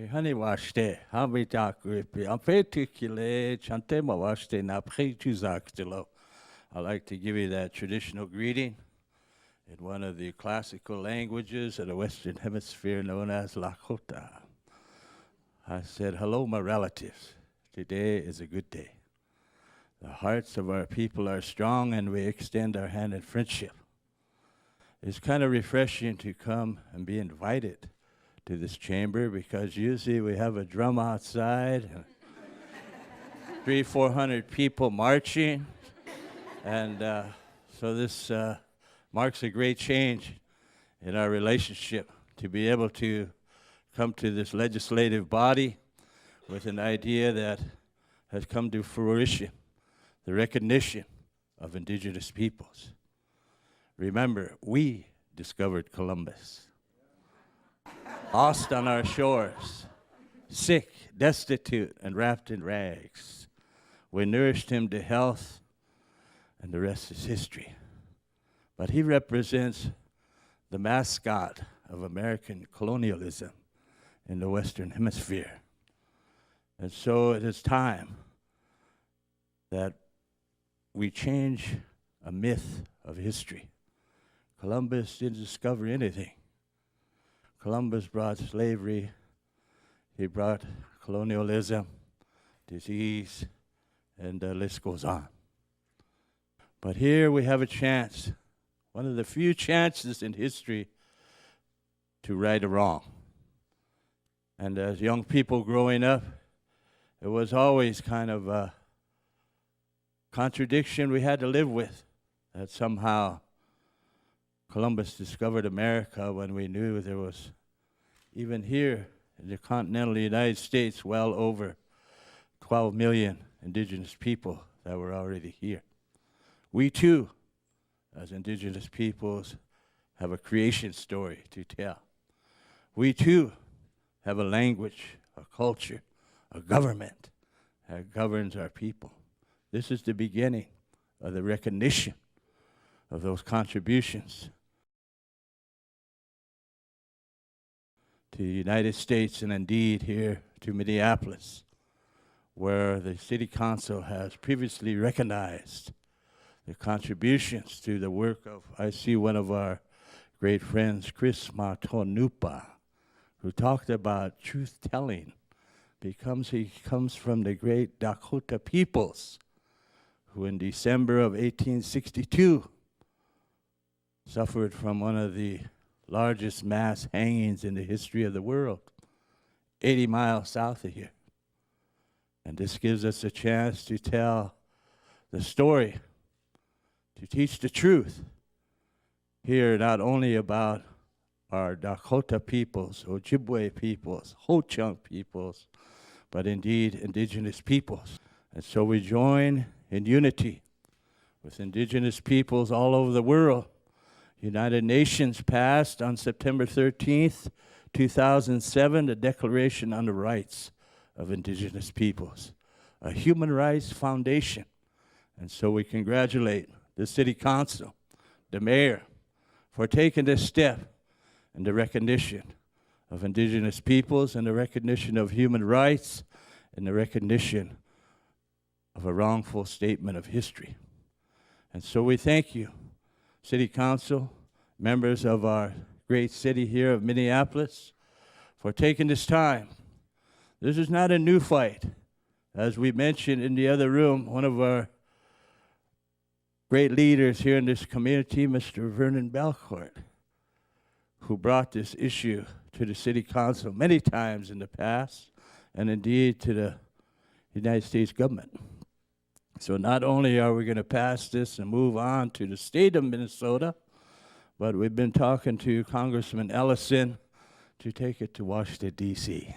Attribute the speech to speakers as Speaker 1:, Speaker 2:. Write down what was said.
Speaker 1: Haniwashte, Hamitakuipi, Ampetikile, Chantemawashte, Napretuzakstilo. I like to give you that traditional greeting in one of the classical languages of the Western Hemisphere known as Lakota. I said, hello, my relatives. Today is a good day. The hearts of our people are strong, and we extend our hand in friendship. It's kind of refreshing to come and be invited to this chamber, because usually we have a drum outside and 300-400 people marching, and so this marks a great change in our relationship to be able to come to this legislative body with an idea that has come to fruition, the recognition of Indigenous peoples. Remember, we discovered Columbus. Lost on our shores, sick, destitute, and wrapped in rags. We nourished him to health, and the rest is history. But he represents the mascot of American colonialism in the Western Hemisphere. And so it is time that we change a myth of history. Columbus didn't discover anything. Columbus brought slavery, he brought colonialism, disease, and the list goes on. But here we have a chance, one of the few chances in history to right a wrong. And as young people growing up, it was always kind of a contradiction we had to live with, that somehow Columbus discovered America when we knew there was, even here in the continental United States, well over 12 million Indigenous people that were already here. We too, as Indigenous peoples, have a creation story to tell. We too have a language, a culture, a government that governs our people. This is the beginning of the recognition of those contributions to the United States, and indeed here to Minneapolis, where the City Council has previously recognized the contributions to the work of, I see one of our great friends, Chris Matonupa, who talked about truth-telling, because he comes from the great Dakota peoples, who in December of 1862 suffered from one of the largest mass hangings in the history of the world, 80 miles south of here. And this gives us a chance to tell the story, to teach the truth here, not only about our Dakota peoples, Ojibwe peoples, Ho-Chunk peoples, but indeed Indigenous peoples. And so we join in unity with Indigenous peoples all over the world. United Nations passed on September 13th, 2007, the Declaration on the Rights of Indigenous Peoples, a human rights foundation. And so we congratulate the City Council, the Mayor, for taking this step in the recognition of Indigenous peoples and the recognition of human rights and the recognition of a wrongful statement of history. And so we thank you, City Council, members of our great city here of Minneapolis, for taking this time. This is not a new fight. As we mentioned in the other room, one of our great leaders here in this community, Mr. Vernon Belcourt, who brought this issue to the City Council many times in the past, and indeed to the United States government. So not only are we going to pass this and move on to the state of Minnesota, but we've been talking to Congressman Ellison to take it to Washington, D.C.